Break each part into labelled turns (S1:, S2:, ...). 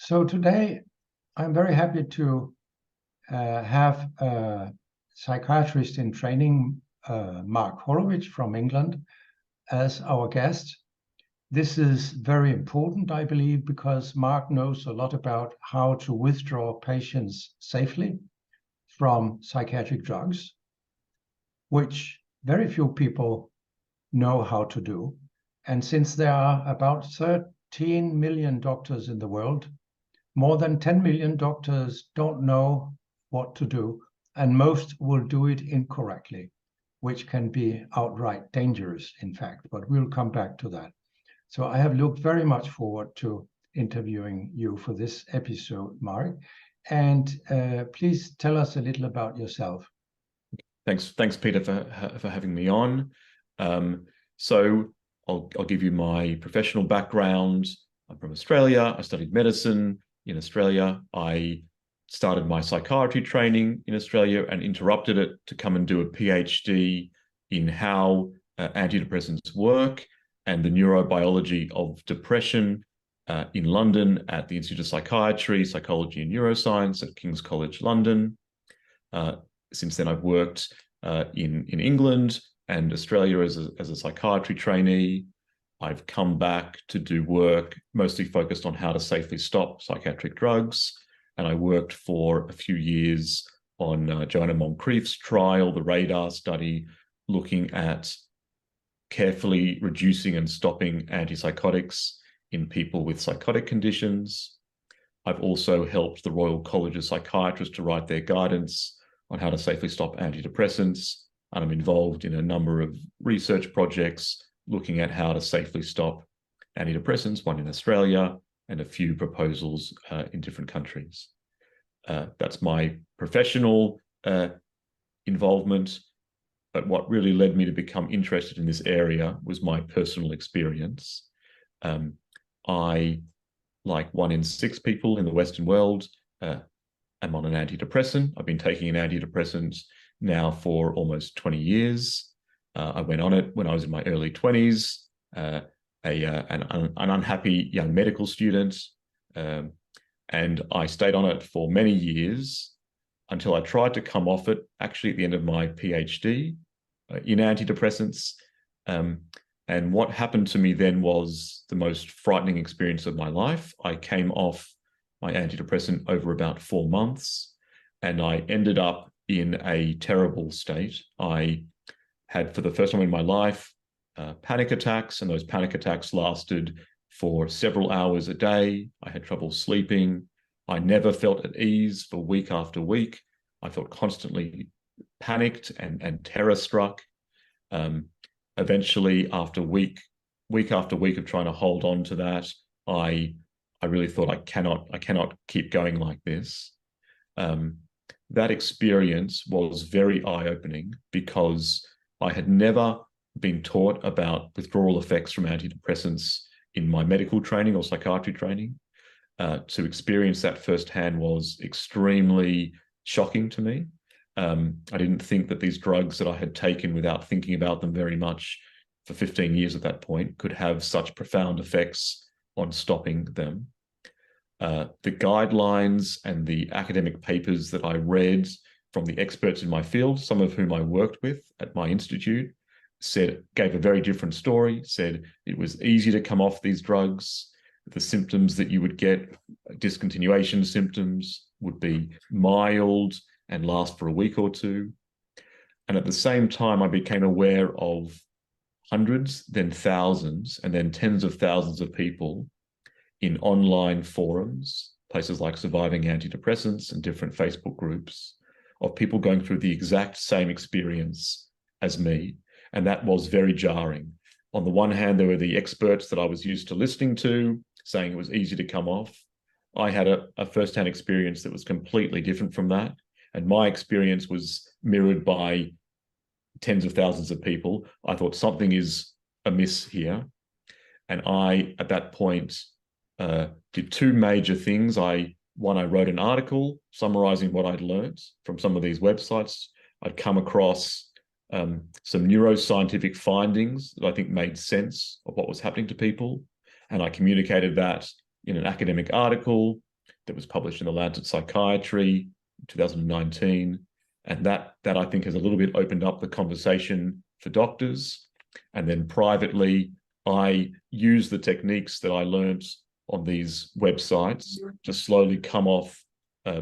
S1: So today, I'm very happy to have a psychiatrist in training, Mark Horowitz from England, as our guest. This is very important, I believe, because Mark knows a lot about how to withdraw patients safely from psychiatric drugs, which very few people know how to do. And since there are about 13 million doctors in the world, more than 10 million doctors don't know what to do, and most will do it incorrectly, which can be outright dangerous, in fact, but we'll come back to that. So I have looked very much forward to interviewing you for this episode, Mark. And please tell us a little about yourself.
S2: Thanks, Peter, for having me on. So I'll give you my professional background. I'm from Australia. I studied medicine in Australia. I started my psychiatry training in Australia and interrupted it to come and do a PhD in how antidepressants work and the neurobiology of depression in London at the Institute of Psychiatry, Psychology and Neuroscience at King's College London. Since then, I've worked in England and Australia as a psychiatry trainee. I've come back to do work mostly focused on how to safely stop psychiatric drugs. And I worked for a few years on Joanna Moncrief's trial, the RADAR study, looking at carefully reducing and stopping antipsychotics in people with psychotic conditions. I've also helped the Royal College of Psychiatrists to write their guidance on how to safely stop antidepressants. And I'm involved in a number of research projects looking at how to safely stop antidepressants, one in Australia and a few proposals in different countries. That's my professional involvement. But what really led me to become interested in this area was my personal experience. I, like 1 in 6 people in the Western world, am on an antidepressant. I've been taking an antidepressant now for almost 20 years. I went on it when I was in my early 20s, an unhappy young medical student, and I stayed on it for many years until I tried to come off it, actually at the end of my PhD in antidepressants. And what happened to me then was the most frightening experience of my life. I came off my antidepressant over about 4 months, and I ended up in a terrible state. I had, for the first time in my life, panic attacks, and those panic attacks lasted for several hours a day. I had trouble sleeping. I never felt at ease for week after week. I felt constantly panicked and terror-struck. Eventually, after week after week of trying to hold on to that, I really thought I cannot keep going like this. That experience was very eye-opening because I had never been taught about withdrawal effects from antidepressants in my medical training or psychiatry training. To experience that firsthand was extremely shocking to me. I didn't think that these drugs that I had taken without thinking about them very much for 15 years at that point could have such profound effects on stopping them. The guidelines and the academic papers that I read from the experts in my field, some of whom I worked with at my institute, gave a very different story, said it was easy to come off these drugs. The symptoms that you would get, discontinuation symptoms, would be mild and last for a week or two. And at the same time, I became aware of hundreds, then thousands, and then tens of thousands of people in online forums, places like Surviving Antidepressants and different Facebook groups, of people going through the exact same experience as me. And that was very jarring. On the one hand, there were the experts that I was used to listening to, saying it was easy to come off. I had a first-hand experience that was completely different from that. And my experience was mirrored by tens of thousands of people. I thought something is amiss here. And I, at that point, did 2 major things. One, I wrote an article summarizing what I'd learned from some of these websites. I'd come across some neuroscientific findings that I think made sense of what was happening to people. And I communicated that in an academic article that was published in the Lancet Psychiatry in 2019. And that I think has a little bit opened up the conversation for doctors. And then privately, I use the techniques that I learned on these websites to slowly come off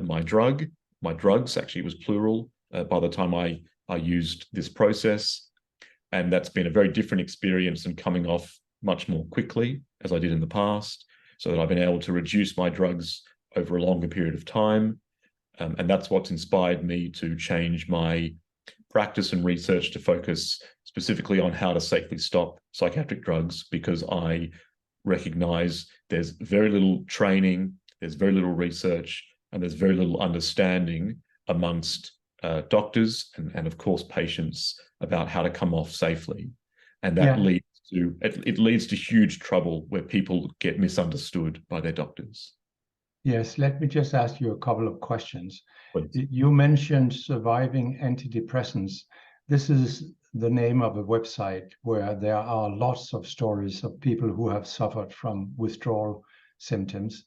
S2: my drugs, actually it was plural, by the time I used this process. And that's been a very different experience than coming off much more quickly as I did in the past, so that I've been able to reduce my drugs over a longer period of time. And that's what's inspired me to change my practice and research to focus specifically on how to safely stop psychiatric drugs, because I recognize there's very little training, there's very little research, and there's very little understanding amongst doctors and of course patients about how to come off safely. And that leads to huge trouble where people get misunderstood by their doctors.
S1: Yes, let me just ask you a couple of questions.
S2: Please.
S1: You mentioned Surviving Antidepressants. This is the name of a website where there are lots of stories of people who have suffered from withdrawal symptoms.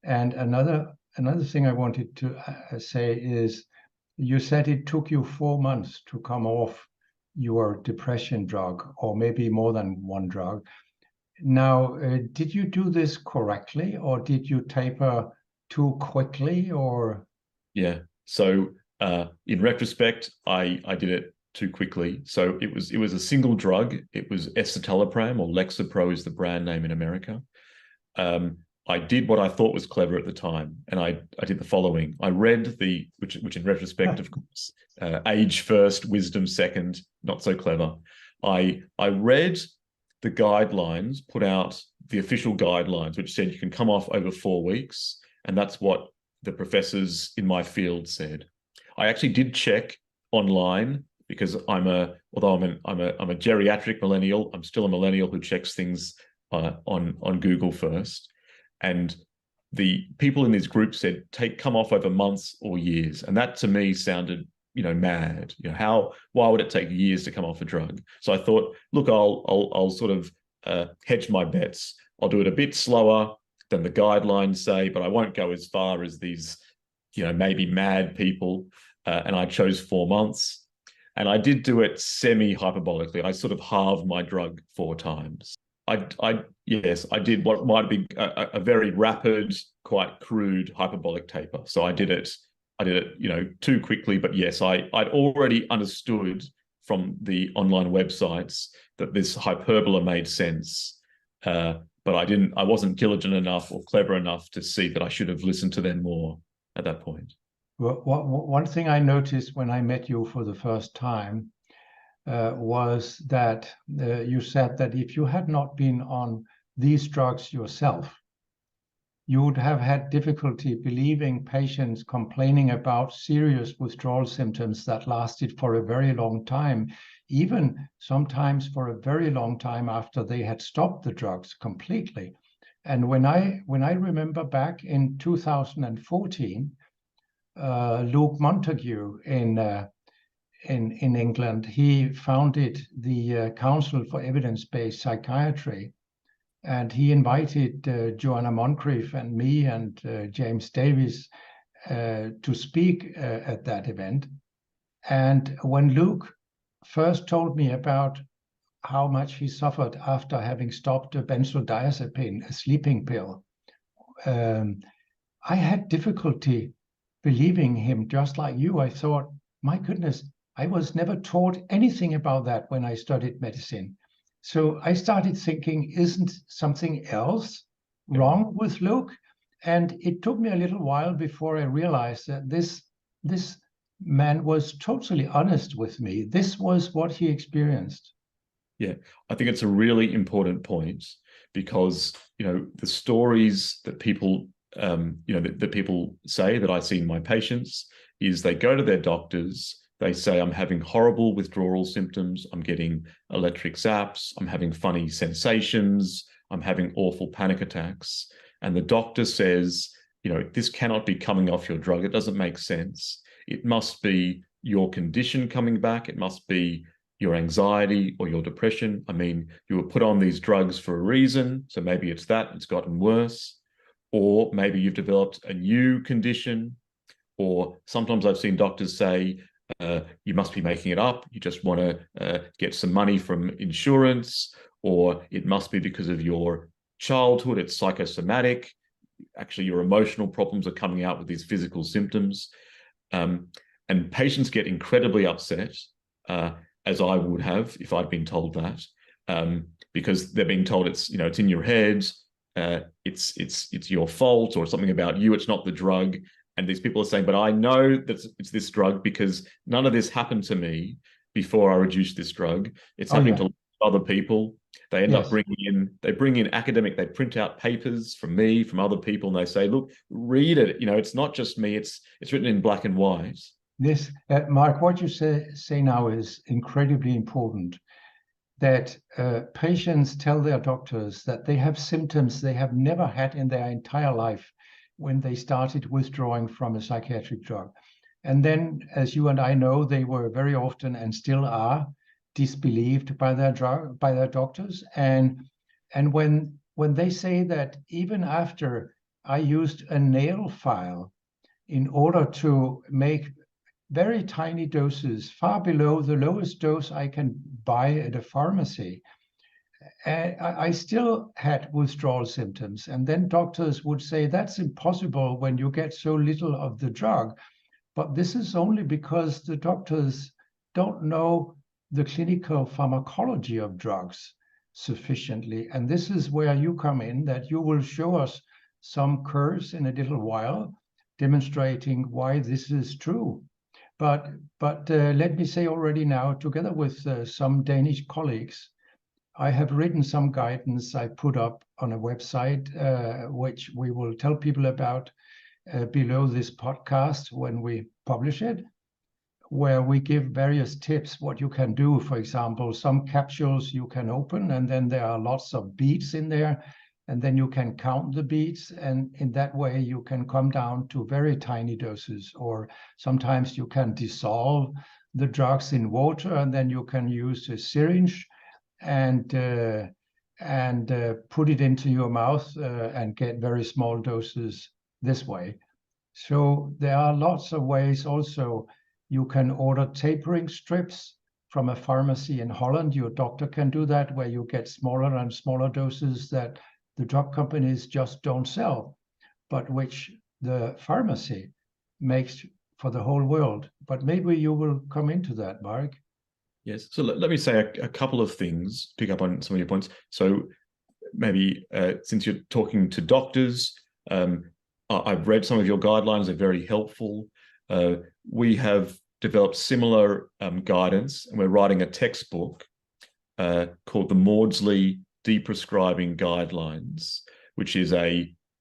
S1: And another thing I wanted to say is, you said it took you 4 months to come off your depression drug, or maybe more than one drug. Now, did you do this correctly, or did you taper too quickly, or?
S2: Yeah. So in retrospect, I did it too quickly. So it was a single drug. It was escitalopram, or Lexapro is the brand name in America. I did what I thought was clever at the time, and I did the following. I read which in retrospect, of course, age first, wisdom second, not so clever. I read the guidelines, put out the official guidelines, which said you can come off over 4 weeks. And that's what the professors in my field said. I actually did check online, because although I'm a geriatric millennial, I'm still a millennial who checks things on Google first. And the people in this group said, come off over months or years. And that to me sounded, mad. Why would it take years to come off a drug? So I thought, look, I'll sort of hedge my bets. I'll do it a bit slower than the guidelines say, but I won't go as far as these, maybe mad people. And I chose 4 months. And I did do it semi-hyperbolically. I sort of halved my drug 4 times. Yes, I did what might be a very rapid, quite crude hyperbolic taper. So I did it, too quickly. But yes, I'd already understood from the online websites that this hyperbola made sense. But I wasn't diligent enough or clever enough to see that I should have listened to them more at that point.
S1: Well, one thing I noticed when I met you for the first time was that you said that if you had not been on these drugs yourself, you would have had difficulty believing patients complaining about serious withdrawal symptoms that lasted for a very long time, even sometimes for a very long time after they had stopped the drugs completely. And when I remember back in 2014, Luke Montague in England, he founded the Council for Evidence-Based Psychiatry, and he invited Joanna Moncrief and me and James Davies to speak at that event. And when Luke first told me about how much he suffered after having stopped a benzodiazepine, a sleeping pill, I had difficulty believing him, just like you. I thought, my goodness, I was never taught anything about that when I studied medicine. So I started thinking, isn't something else wrong with Luke? And it took me a little while before I realized that this man was totally honest with me. This was what he experienced.
S2: Yeah, I think it's a really important point, because, the stories that people, that people say that I see in my patients is they go to their doctors, they say, I'm having horrible withdrawal symptoms, I'm getting electric zaps, I'm having funny sensations, I'm having awful panic attacks. And the doctor says, this cannot be coming off your drug. It doesn't make sense. It must be your condition coming back. It must be your anxiety or your depression. I mean, you were put on these drugs for a reason, so maybe it's that, it's gotten worse. or maybe you've developed a new condition, or sometimes I've seen doctors say, you must be making it up, you just want to get some money from insurance, or it must be because of your childhood, it's psychosomatic. Actually, your emotional problems are coming out with these physical symptoms. And patients get incredibly upset, as I would have if I'd been told that, because they're being told it's in your head, it's your fault, or something about you, it's not the drug. And these people are saying, but I know that it's this drug because none of this happened to me before I reduced this drug. It's happening to other people. They end up bring in academic, they print out papers from me, from other people, and they say, look, read it. It's not just me, it's written in black and white.
S1: This, Mark, what you say now is incredibly important, that patients tell their doctors that they have symptoms they have never had in their entire life when they started withdrawing from a psychiatric drug. And then, as you and I know, they were very often, and still are, disbelieved by their doctors. And when they say that even after I used a nail file in order to make very tiny doses, far below the lowest dose I can buy at a pharmacy, I still had withdrawal symptoms. And then doctors would say, that's impossible when you get so little of the drug. But this is only because the doctors don't know the clinical pharmacology of drugs sufficiently. And this is where you come in, that you will show us some curves in a little while demonstrating why this is true. But let me say already now, together with some Danish colleagues, I have written some guidance I put up on a website, which we will tell people about below this podcast when we publish it, where we give various tips what you can do. For example, some capsules you can open, and then there are lots of beads in there, and then you can count the beads, and in that way you can come down to very tiny doses. Or sometimes you can dissolve the drugs in water, and then you can use a syringe and put it into your mouth and get very small doses this way. So there are lots of ways. Also, you can order tapering strips from a pharmacy in Holland. Your doctor can do that, where you get smaller and smaller doses that the drug companies just don't sell, but which the pharmacy makes for the whole world. But maybe you will come into that, Mark.
S2: Yes. So let me say a couple of things, pick up on some of your points. So maybe since you're talking to doctors, I've read some of your guidelines, they're very helpful. We have developed similar guidance, and we're writing a textbook called the Maudsley Deprescribing Guidelines, which is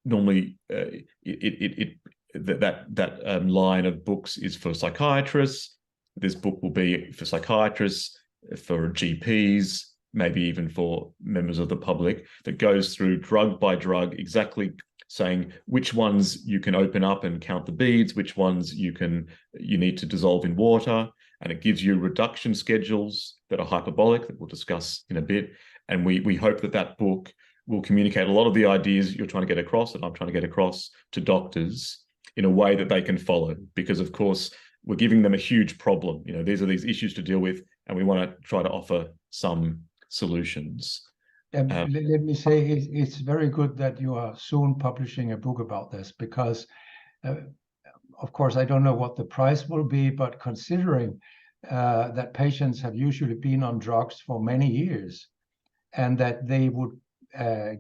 S2: normally that line of books is for psychiatrists. This book will be for psychiatrists, for GPs, maybe even for members of the public, that goes through drug by drug, exactly saying which ones you can open up and count the beads, which ones you need to dissolve in water. And it gives you reduction schedules that are hyperbolic, that we'll discuss in a bit. And we hope that book will communicate a lot of the ideas you're trying to get across, and I'm trying to get across to doctors, in a way that they can follow. Because of course, we're giving them a huge problem. These are these issues to deal with, and we want to try to offer some solutions.
S1: Let me say it's very good that you are soon publishing a book about this, because of course I don't know what the price will be, but considering that patients have usually been on drugs for many years, and that they would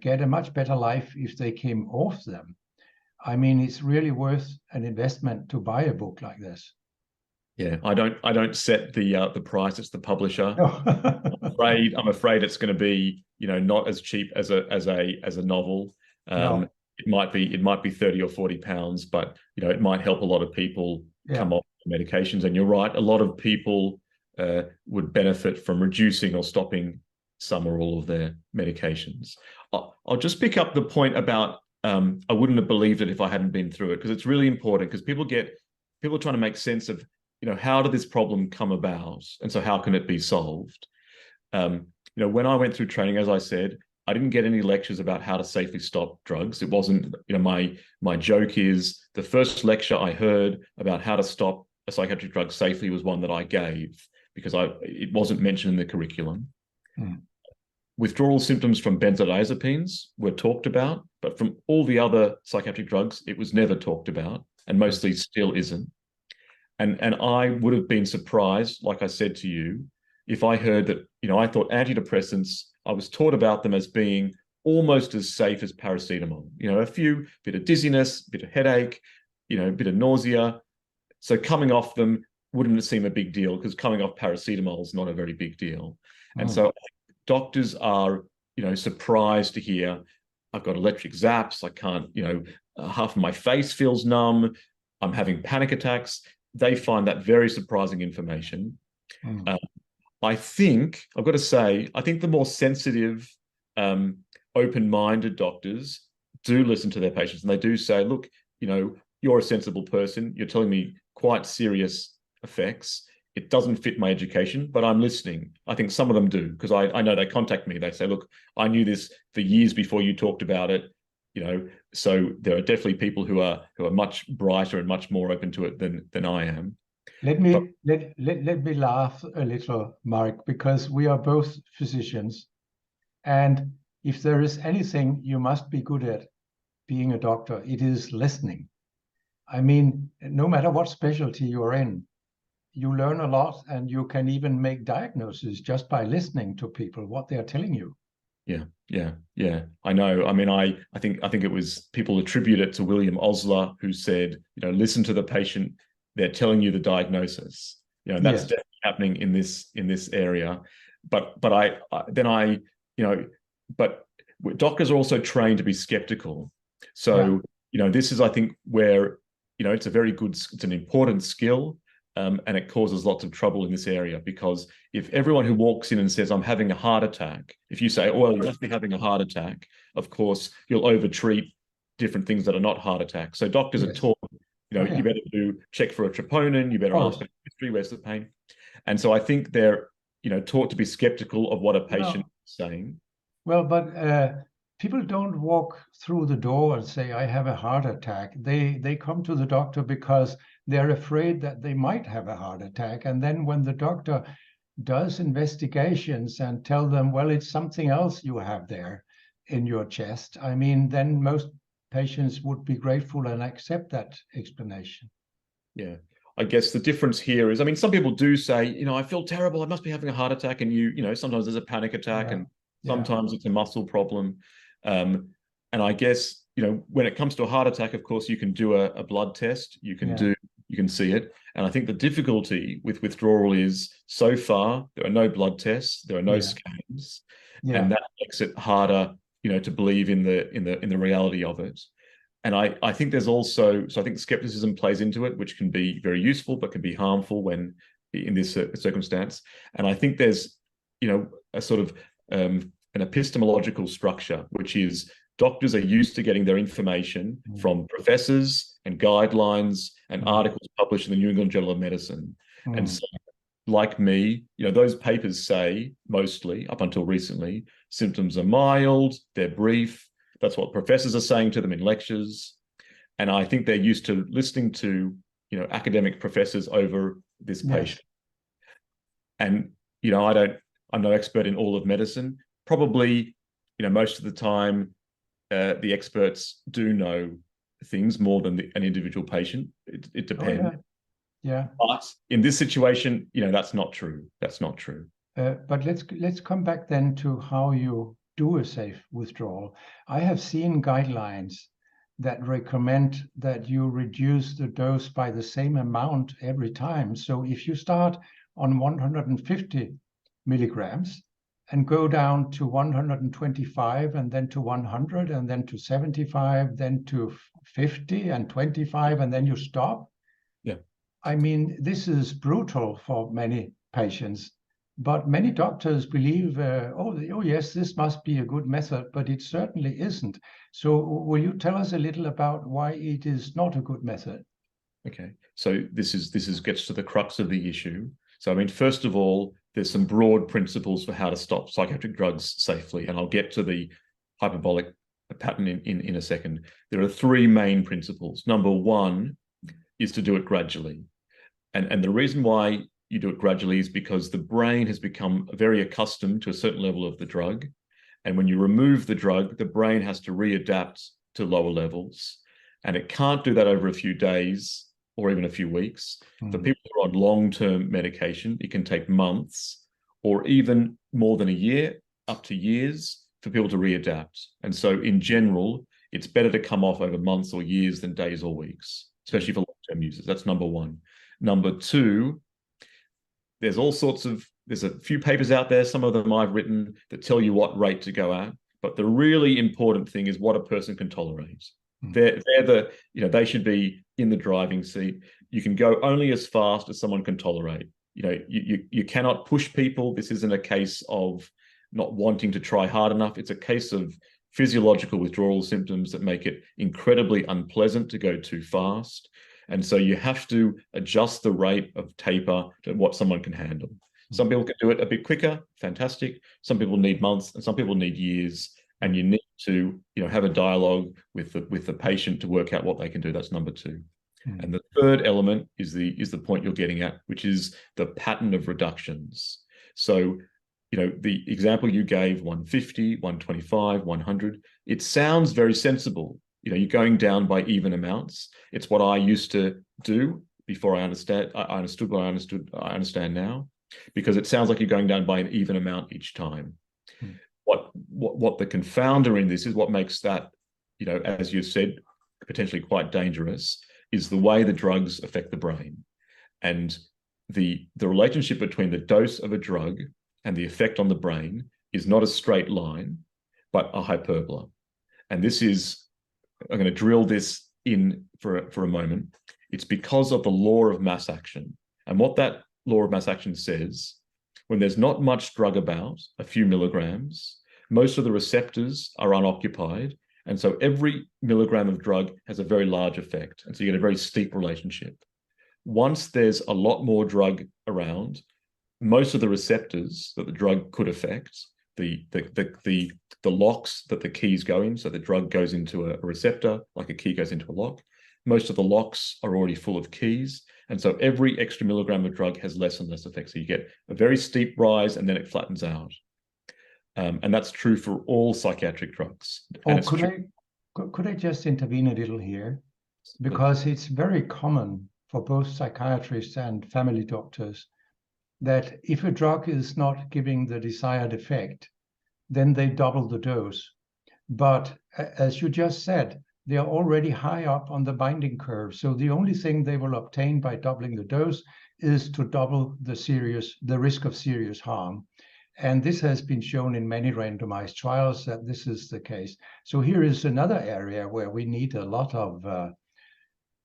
S1: get a much better life if they came off them, I mean, it's really worth an investment to buy a book like this.
S2: Yeah, I don't set the price. It's the publisher.
S1: No.
S2: I'm afraid it's going to be not as cheap as a novel.
S1: No.
S2: It might be 30 or 40 pounds, but it might help a lot of people come off medications. And you're right, a lot of people would benefit from reducing or stopping some or all of their medications. I'll just pick up the point about I wouldn't have believed it if I hadn't been through it, because it's really important, because people are trying to make sense of how did this problem come about, and so how can it be solved? When I went through training, as I said, I didn't get any lectures about how to safely stop drugs. It wasn't, my joke is the first lecture I heard about how to stop a psychiatric drug safely was one that I gave because it wasn't mentioned in the curriculum. Withdrawal symptoms from benzodiazepines were talked about, but from all the other psychiatric drugs, it was never talked about, and mostly still isn't. And I would have been surprised, like I said to you, if I heard that, I thought antidepressants, I was taught about them as being almost as safe as paracetamol. A bit of dizziness, bit of headache, bit of nausea. So coming off them wouldn't seem a big deal because coming off paracetamol is not a very big deal. And so doctors are, surprised to hear, I've got electric zaps, I can't, half of my face feels numb, I'm having panic attacks. They find that very surprising information. I think, I've got to say, I think the more sensitive, open-minded doctors do listen to their patients, and they do say, look, you're a sensible person, you're telling me quite serious effects. It doesn't fit my education, but I'm listening. I think some of them do, because I know they contact me. They say, look, I knew this for years before you talked about it. So there are definitely people who are much brighter and much more open to it than I am.
S1: Let me laugh a little, Mark, because we are both physicians. And if there is anything you must be good at being a doctor, it is listening. I mean, no matter what specialty you're in, you learn a lot, and you can even make diagnoses just by listening to people, what they're telling you. Yeah. I know. I mean, I think it was, people attribute it to William Osler, who said, listen to the patient. They're telling you the diagnosis. And that's definitely happening in this area. But doctors are also trained to be skeptical. So this is, I think, where it's an important skill. And it causes lots of trouble in this area, because if everyone who walks in and says, I'm having a heart attack, if you say, well, you must be having a heart attack, of course, you'll overtreat different things that are not heart attacks. So doctors are taught, you better check for a troponin, you better ask for history, where's the pain? And so I think they're, taught to be skeptical of what a patient is saying. Well, but people don't walk through the door and say, I have a heart attack. They come to the doctor because they're afraid that they might have a heart attack. And then when the doctor does investigations and tell them, well, it's something else you have there in your chest, I mean, then most patients would be grateful and accept that explanation.
S2: Yeah. I guess the difference here is, I mean, some people do say, I feel terrible, I must be having a heart attack. And sometimes there's a panic attack and sometimes it's a muscle problem. And I guess, when it comes to a heart attack, of course, you can do a blood test, you can see it. And I think the difficulty with withdrawal is, so far, there are no blood tests, there are no scans, and that makes it harder, to believe in the reality of it. And I think there's also, so I think skepticism plays into it, which can be very useful, but can be harmful when in this circumstance. And I think there's, a sort of an epistemological structure, which is doctors are used to getting their information from professors and guidelines and articles published in the New England Journal of Medicine. And so, like me, those papers say, mostly, up until recently, symptoms are mild, they're brief. That's what professors are saying to them in lectures. And I think they're used to listening to, academic professors over this patient. And, I'm no expert in all of medicine. Probably, most of the time, the experts do know things more than an individual patient. It depends. But in this situation, that's not true. That's not true.
S1: But let's come back then to how you do a safe withdrawal. I have seen guidelines that recommend that you reduce the dose by the same amount every time. So if you start on 150 milligrams and go down to 125 and then to 100 and then to 75, then to 50 and 25, and then you stop. I mean, this is brutal for many patients, but many doctors believe, oh yes, this must be a good method, but it certainly isn't. So will you tell us a little about why it is not a good method?
S2: Okay, so this gets to the crux of the issue. So I mean, first of all, there's some broad principles for how to stop psychiatric drugs safely, and I'll get to the hyperbolic pattern in a second. There are three main principles. Number one is to do it gradually. And the reason why you do it gradually is because the brain has become very accustomed to a certain level of the drug. And when you remove the drug, the brain has to readapt to lower levels. And it can't do that over a few days or even a few weeks. For people who are on long-term medication, it can take months or even more than a year, up to years, for people to readapt. And so in general, it's better to come off over months or years than days or weeks, especially for long-term users. That's number one. Number two, there's a few papers out there, some of them I've written, that tell you what rate to go at. But the really important thing is what a person can tolerate. They should be in the driving seat. You can go only as fast as someone can tolerate. You cannot push people. This isn't a case of not wanting to try hard enough. It's a case of physiological withdrawal symptoms that make it incredibly unpleasant to go too fast. And so you have to adjust the rate of taper to what someone can handle. Some people can do it a bit quicker, fantastic. Some people need months and some people need years. And you need to have a dialogue with the patient to work out what they can do. That's number two. And the third element is the point you're getting at, which is the pattern of reductions. So, the example you gave, 150, 125, 100, it sounds very sensible. You're going down by even amounts. It's what I used to do before I understood what I understand now, because it sounds like you're going down by an even amount each time. What the confounder in this is, what makes that, as you said, potentially quite dangerous, is the way the drugs affect the brain. And the relationship between the dose of a drug and the effect on the brain is not a straight line, but a hyperbola. And this is, I'm going to drill this in for a moment. It's because of the law of mass action. And what that law of mass action says, when there's not much drug about, a few milligrams, most of the receptors are unoccupied. And so every milligram of drug has a very large effect. And so you get a very steep relationship. Once there's a lot more drug around, most of the receptors that the drug could affect, the locks that the keys go in, so the drug goes into a receptor, like a key goes into a lock, most of the locks are already full of keys. And so every extra milligram of drug has less and less effect. So you get a very steep rise and then it flattens out. And that's true for all psychiatric drugs.
S1: Could I just intervene a little here? Because it's very common for both psychiatrists and family doctors that if a drug is not giving the desired effect, then they double the dose. But as you just said, they are already high up on the binding curve. So the only thing they will obtain by doubling the dose is to double the risk of serious harm. And this has been shown in many randomized trials that this is the case. So here is another area where we need a lot of,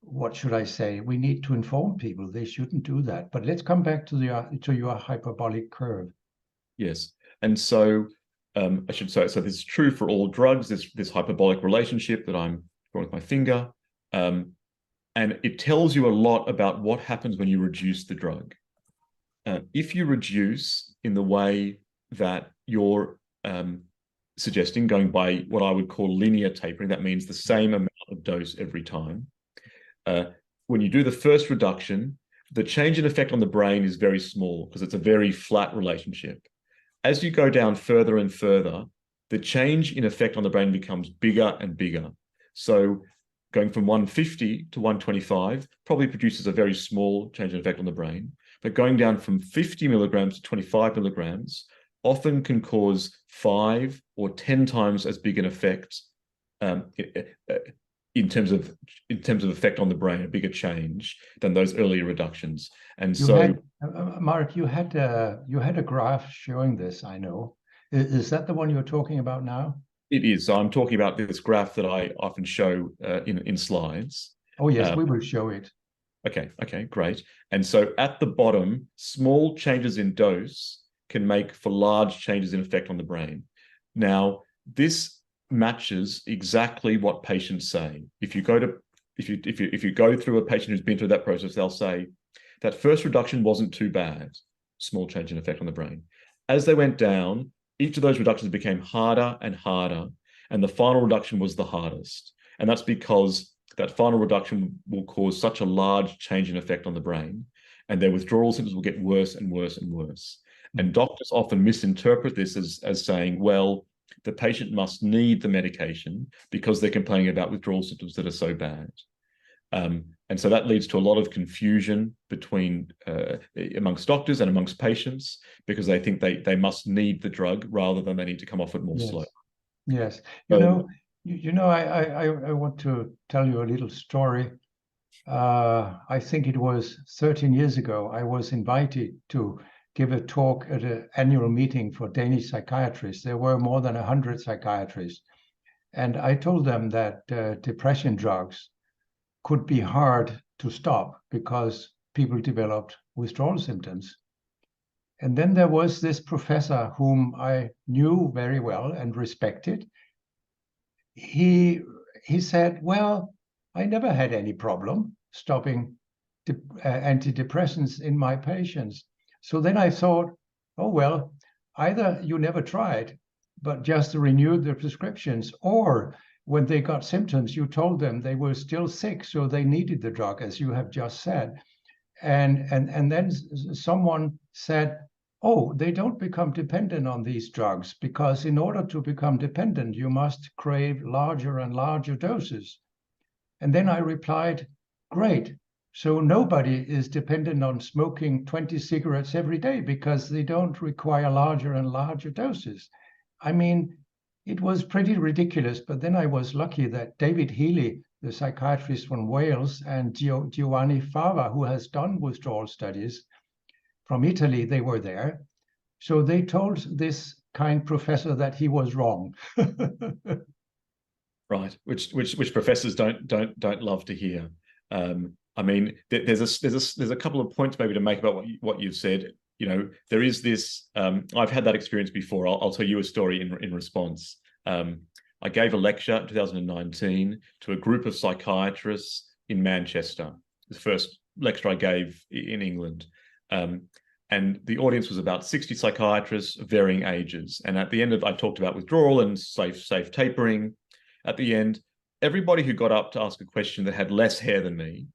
S1: what should I say? We need to inform people they shouldn't do that. But let's come back to your hyperbolic curve.
S2: Yes. And so I should say, so this is true for all drugs, this hyperbolic relationship that I'm drawing with my finger. And it tells you a lot about what happens when you reduce the drug. If you reduce in the way that you're suggesting, going by what I would call linear tapering, that means the same amount of dose every time. When you do the first reduction, the change in effect on the brain is very small because it's a very flat relationship. As you go down further and further, the change in effect on the brain becomes bigger and bigger. So going from 150 to 125 probably produces a very small change in effect on the brain. But going down from 50 milligrams to 25 milligrams often can cause 5 or 10 times as big an effect in terms of effect on the brain, a bigger change than those earlier reductions. And
S1: Mark, you had a graph showing this, I know. Is that the one you're talking about now?
S2: It is. So I'm talking about this graph that I often show in slides.
S1: Oh yes, we will show it.
S2: Okay, great. And so at the bottom, small changes in dose can make for large changes in effect on the brain. Now, this matches exactly what patients say. If you go through a patient who's been through that process, they'll say that first reduction wasn't too bad, small change in effect on the brain. As they went down, each of those reductions became harder and harder. And the final reduction was the hardest. And that's because that final reduction will cause such a large change in effect on the brain, and their withdrawal symptoms will get worse and worse and worse. And doctors often misinterpret this as saying, well, the patient must need the medication because they're complaining about withdrawal symptoms that are so bad. And so that leads to a lot of confusion between amongst doctors and amongst patients, because they think they must need the drug rather than they need to come off it more slowly.
S1: Yes. I want to tell you a little story. I think it was 13 years ago, I was invited to give a talk at an annual meeting for Danish psychiatrists. There were more than 100 psychiatrists. And I told them that depression drugs could be hard to stop because people developed withdrawal symptoms. And then there was this professor whom I knew very well and respected. He said, well, I never had any problem stopping antidepressants in my patients. So then I thought, oh, well, either you never tried, but just renewed the prescriptions, or when they got symptoms, you told them they were still sick, so they needed the drug, as you have just said. And then someone said, oh, they don't become dependent on these drugs, because in order to become dependent, you must crave larger and larger doses. And then I replied, great. So nobody is dependent on smoking 20 cigarettes every day because they don't require larger and larger doses. I mean, it was pretty ridiculous, but then I was lucky that David Healy, the psychiatrist from Wales, and Giovanni Fava, who has done withdrawal studies from Italy, they were there. So they told this kind professor that he was wrong.
S2: Right, which professors don't love to hear. I mean, there's a couple of points maybe to make about what you've said. You know, there is this. I've had that experience before. I'll tell you a story in response. I gave a lecture in 2019 to a group of psychiatrists in Manchester. The first lecture I gave in England, and the audience was about 60 psychiatrists of varying ages. And at the end I talked about withdrawal and safe tapering. At the end, everybody who got up to ask a question that had less hair than me,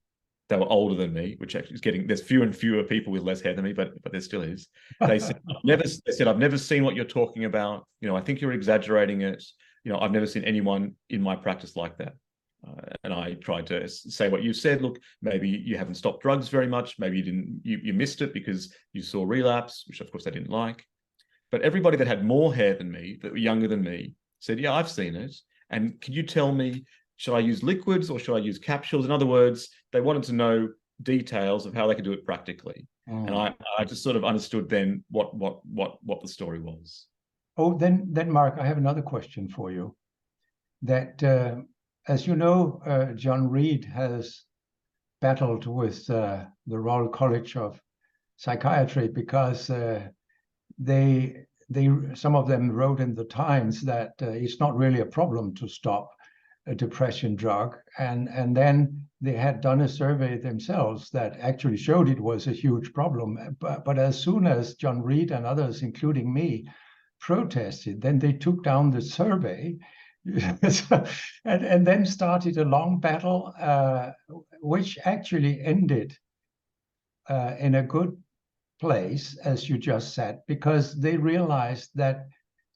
S2: they were older than me, which actually is getting, there's fewer and fewer people with less hair than me, but there still is. They said, I've never seen what you're talking about. You know, I think you're exaggerating it. You know, I've never seen anyone in my practice like that. And I tried to say what you said. Look, maybe you haven't stopped drugs very much. Maybe you missed it because you saw relapse, which of course they didn't like. But everybody that had more hair than me, that were younger than me, said, yeah, I've seen it. And can you tell me, should I use liquids or should I use capsules? In other words, they wanted to know details of how they could do it practically. And I just sort of understood then what the story was.
S1: Oh, then Mark, I have another question for you. That, as you know, John Reed has battled with the Royal College of Psychiatry because some of them wrote in the Times that it's not really a problem to stop a depression drug, and then they had done a survey themselves that actually showed it was a huge problem. But as soon as John Reed and others, including me, protested, then they took down the survey and then started a long battle, which actually ended in a good place, as you just said, because they realized that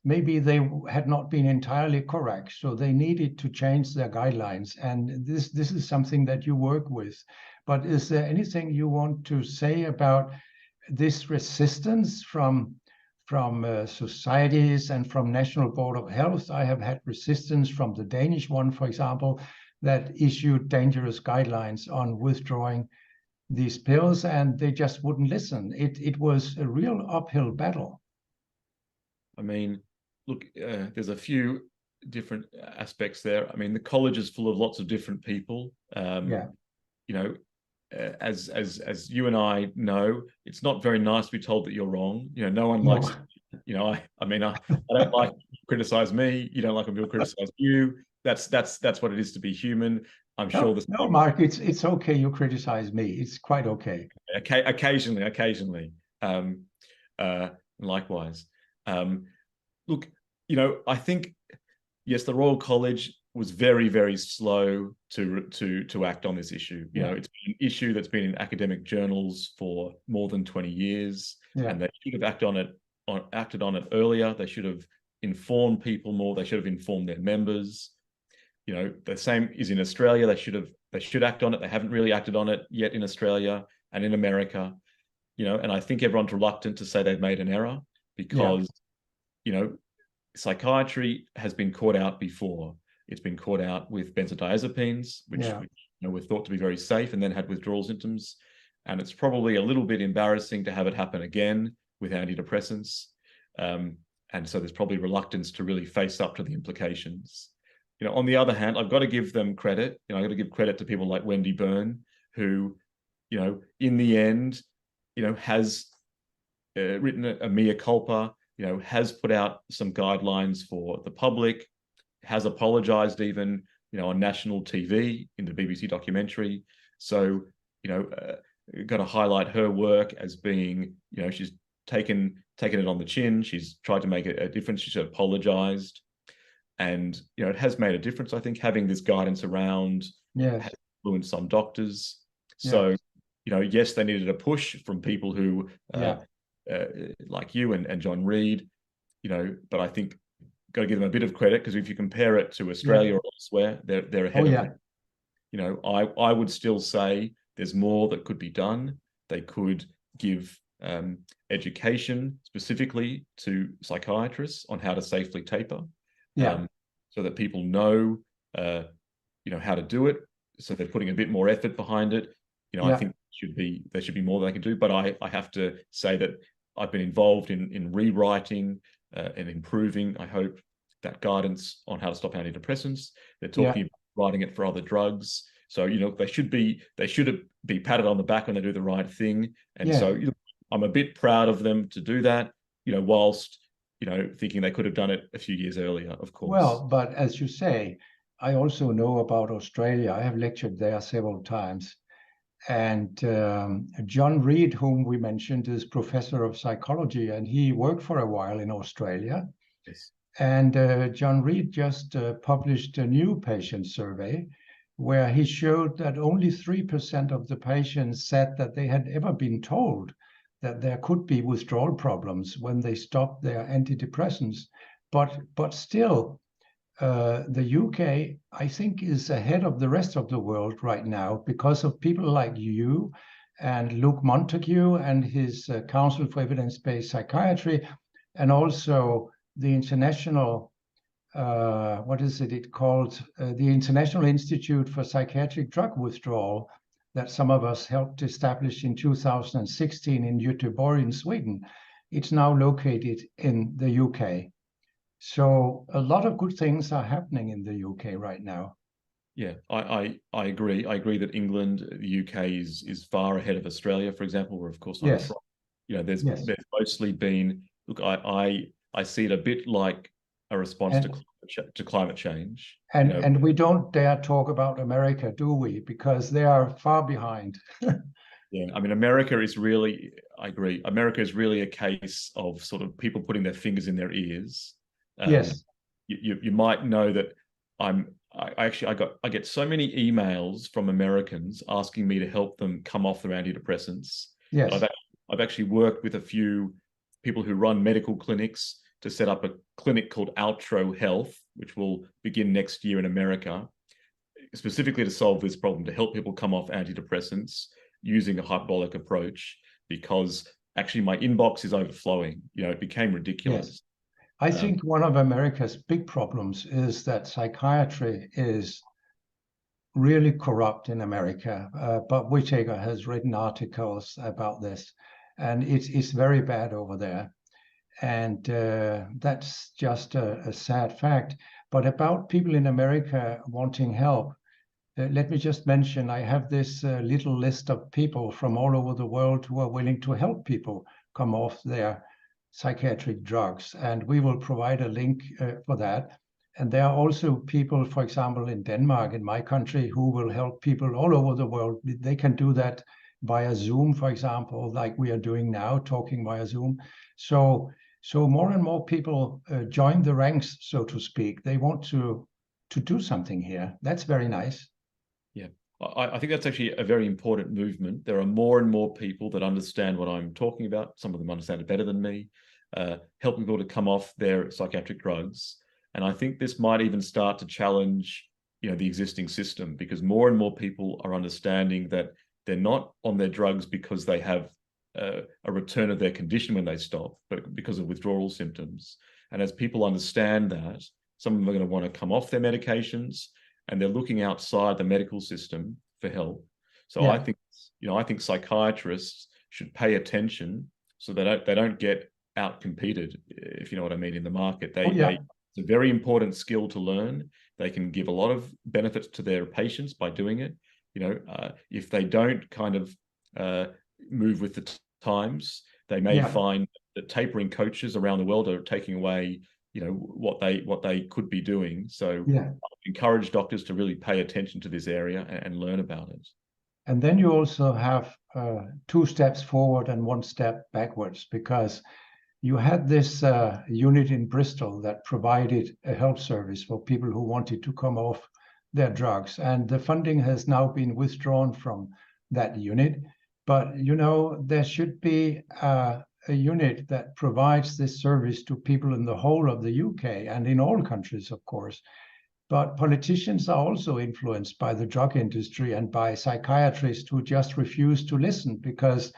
S1: maybe they had not been entirely correct, so they needed to change their guidelines. And this is something that you work with. But is there anything you want to say about this resistance from societies and from National Board of Health? I have had resistance from the Danish one, for example, that issued dangerous guidelines on withdrawing these pills, and they just wouldn't listen. It was a real uphill battle.
S2: I mean, look, there's a few different aspects there. I mean, the college is full of lots of different people. You know, as you and I know, it's not very nice to be told that you're wrong. You know, no one likes. You know, I mean, I don't like people criticize me. You don't like when people criticize you. That's what it is to be human. I'm sure this.
S1: No, Mark, it's okay. You criticize me. It's quite okay.
S2: Occasionally. Likewise. Look, you know, I think yes, the Royal College was very, very slow to act on this issue. You know, it's been an issue that's been in academic journals for more than 20 years, and they should have acted on it earlier. They should have informed people more. They should have informed their members. You know, the same is in Australia. They should act on it. They haven't really acted on it yet in Australia and in America. You know, and I think everyone's reluctant to say they've made an error because, you know, psychiatry has been caught out before. It's been caught out with benzodiazepines, which you know, were thought to be very safe and then had withdrawal symptoms. And it's probably a little bit embarrassing to have it happen again with antidepressants. And so there's probably reluctance to really face up to the implications. You know, on the other hand, I've got to give them credit. You know, I've got to give credit to people like Wendy Byrne, who, you know, in the end, you know, has written a mea culpa, you know, has put out some guidelines for the public, has apologized even, you know, on national TV in the BBC documentary. So, you know, got to highlight her work as being, you know, she's taken it on the chin. She's tried to make a difference. She's apologized. And, you know, it has made a difference, I think, having this guidance around has influenced some doctors. So, you know, yes, they needed a push from people who, like you and John Reed, you know, but I think got to give them a bit of credit, because if you compare it to Australia or elsewhere, they're ahead of it. You know, I would still say there's more that could be done. They could give education specifically to psychiatrists on how to safely taper, so that people know, you know, how to do it. So they're putting a bit more effort behind it. You know, I think there should be more they can do. But I have to say that I've been involved in rewriting and improving, I hope, that guidance on how to stop antidepressants. They're talking about writing it for other drugs. So, you know, they should be patted on the back when they do the right thing. And so, you know, I'm a bit proud of them to do that, you know, whilst, you know, thinking they could have done it a few years earlier, of course.
S1: Well, but as you say, I also know about Australia. I have lectured there several times. And John Reed, whom we mentioned, is professor of psychology, and he worked for a while in Australia. And John Reed just published a new patient survey where he showed that only 3% of the patients said that they had ever been told that there could be withdrawal problems when they stopped their antidepressants. But still, the UK, I think, is ahead of the rest of the world right now because of people like you and Luke Montague and his Council for Evidence-Based Psychiatry, and also the international, what is it called? The International Institute for Psychiatric Drug Withdrawal that some of us helped establish in 2016 in Göteborg in Sweden. It's now located in the UK. So a lot of good things are happening in the UK right now.
S2: Yeah, I agree. I agree that England, the UK is far ahead of Australia, for example, where of course I'm from. You know, there's mostly been, look, I see it a bit like a response to climate change.
S1: And,
S2: you know,
S1: and we don't dare talk about America, do we? Because they are far behind.
S2: Yeah, I mean, America is really, I agree. America is really a case of sort of people putting their fingers in their ears. You might know that I get so many emails from Americans asking me to help them come off their antidepressants. I've actually worked with a few people who run medical clinics to set up a clinic called Outro Health, which will begin next year in America, specifically to solve this problem, to help people come off antidepressants using a hyperbolic approach, because actually my inbox is overflowing. You know, it became ridiculous.
S1: I think one of America's big problems is that psychiatry is really corrupt in America. But Whittaker has written articles about this, and it's very bad over there. And that's just a sad fact. But about people in America wanting help, let me just mention, I have this little list of people from all over the world who are willing to help people come off their psychiatric drugs, and we will provide a link for that. And there are also people, for example, in Denmark, in my country, who will help people all over the world. They can do that via Zoom, for example, like we are doing now, talking via Zoom. So So more and more people join the ranks, so to speak. They want to do something here. That's very nice.
S2: Yeah, I think that's actually a very important movement. There are more and more people that understand what I'm talking about. Some of them understand it better than me, helping people to come off their psychiatric drugs. And I think this might even start to challenge, the existing system, because more and more people are understanding that they're not on their drugs because they have a return of their condition when they stop, but because of withdrawal symptoms. And as people understand that, some of them are going to want to come off their medications, and they're looking outside the medical system for help. So yeah. I think psychiatrists should pay attention so that they don't get out-competed, if you know what I mean, in the market. It's a very important skill to learn. They can give a lot of benefits to their patients by doing it. If they don't kind of move with the times, they may find that tapering coaches around the world are taking away what they could be doing. So I encourage doctors to really pay attention to this area and learn about it.
S1: And then you also have 2 steps forward and 1 step backwards, because you had this unit in Bristol that provided a help service for people who wanted to come off their drugs, and the funding has now been withdrawn from that unit. But there should be a unit that provides this service to people in the whole of the UK and in all countries, of course. But politicians are also influenced by the drug industry and by psychiatrists who just refuse to listen, because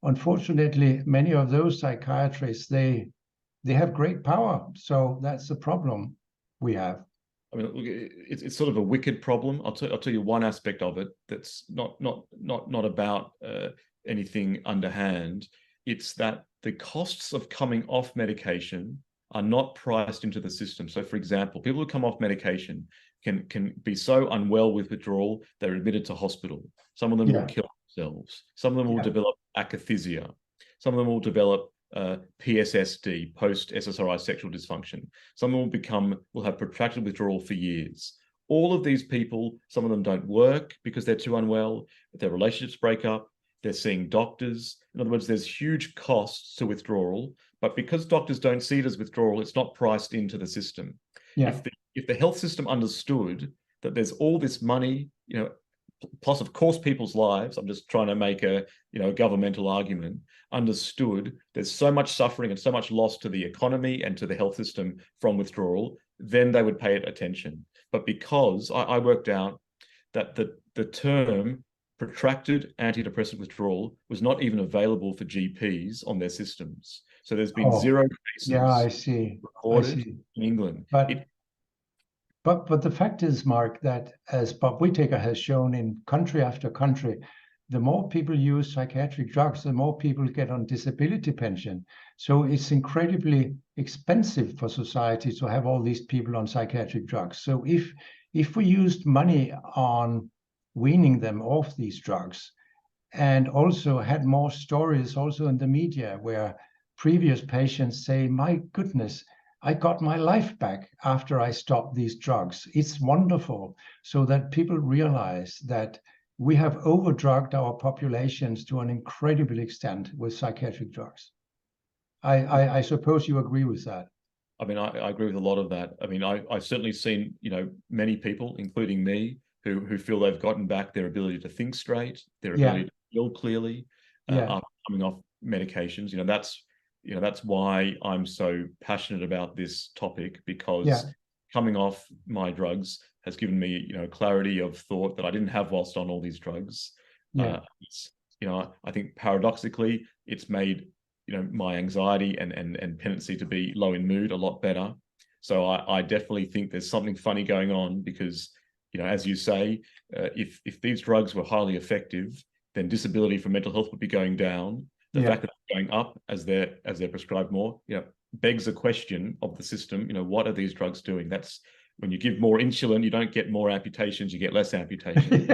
S1: unfortunately, many of those psychiatrists, they have great power. So that's the problem we have.
S2: I mean, look, it's sort of a wicked problem. I'll tell you one aspect of it that's not about anything underhand. It's that the costs of coming off medication are not priced into the system. So, for example, people who come off medication can be so unwell with withdrawal, they're admitted to hospital. Some of them will kill themselves. Some of them will develop akathisia. Some of them will develop PSSD, post-SSRI sexual dysfunction. Some of them will have protracted withdrawal for years. All of these people, some of them don't work because they're too unwell, their relationships break up, they're seeing doctors. In other words, there's huge costs to withdrawal, but because doctors don't see it as withdrawal, it's not priced into the system. Yeah. If the health system understood that there's all this money, plus of course people's lives, I'm just trying to make a governmental argument, understood there's so much suffering and so much loss to the economy and to the health system from withdrawal, then they would pay it attention. But because I worked out that the term protracted antidepressant withdrawal was not even available for GPs on their systems. So there's been 0 cases recorded in England.
S1: But the fact is, Mark, that as Bob Whittaker has shown in country after country, the more people use psychiatric drugs, the more people get on disability pension. So it's incredibly expensive for society to have all these people on psychiatric drugs. So if we used money on weaning them off these drugs, and also had more stories also in the media where previous patients say, my goodness, I got my life back after I stopped these drugs. It's wonderful, so that people realize that we have overdrugged our populations to an incredible extent with psychiatric drugs. I suppose you agree with that.
S2: I mean, I agree with a lot of that. I mean, I've certainly seen, many people, including me, who feel they've gotten back their ability to think straight, their ability to feel clearly after coming off medications. That's why I'm so passionate about this topic, because coming off my drugs has given me, clarity of thought that I didn't have whilst on all these drugs. I think paradoxically, it's made, my anxiety and tendency to be low in mood a lot better. So I definitely think there's something funny going on, because, as you say, if these drugs were highly effective, then disability for mental health would be going down. The fact that it's going up as they're prescribed more, begs a question of the system. What are these drugs doing? That's when you give more insulin, you don't get more amputations, you get less amputations.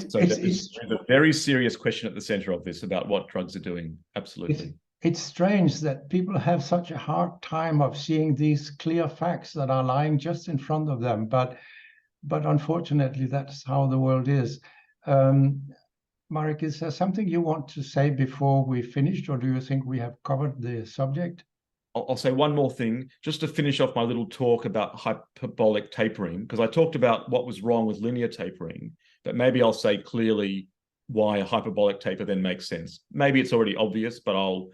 S2: So there's a very serious question at the center of this about what drugs are doing. Absolutely.
S1: It's strange that people have such a hard time of seeing these clear facts that are lying just in front of them. But unfortunately, that's how the world is. Mark, is there something you want to say before we finished, or do you think we have covered the subject?
S2: I'll say one more thing, just to finish off my little talk about hyperbolic tapering, because I talked about what was wrong with linear tapering, but maybe I'll say clearly why a hyperbolic taper then makes sense. Maybe it's already obvious, but I'll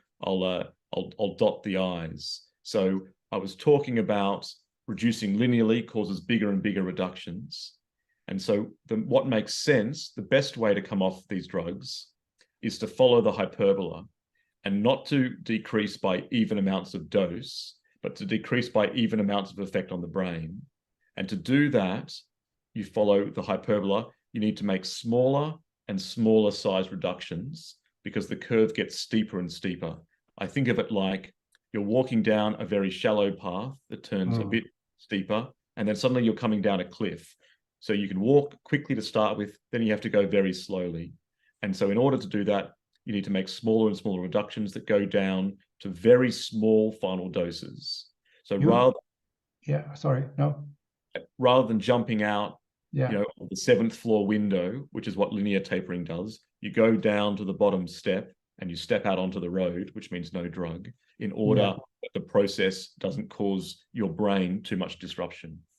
S2: dot the I's. So I was talking about reducing linearly causes bigger and bigger reductions. And so what makes sense, the best way to come off these drugs is to follow the hyperbola, and not to decrease by even amounts of dose, but to decrease by even amounts of effect on the brain. And to do that, you follow the hyperbola. You need to make smaller and smaller size reductions because the curve gets steeper and steeper. I think of it like you're walking down a very shallow path that turns a bit steeper, and then suddenly you're coming down a cliff. So you can walk quickly to start with, then you have to go very slowly. And so in order to do that, you need to make smaller and smaller reductions that go down to very small final doses. So rather than jumping out, of the 7th floor window, which is what linear tapering does, you go down to the bottom step and you step out onto the road, which means no drug, in order that the process doesn't cause your brain too much disruption.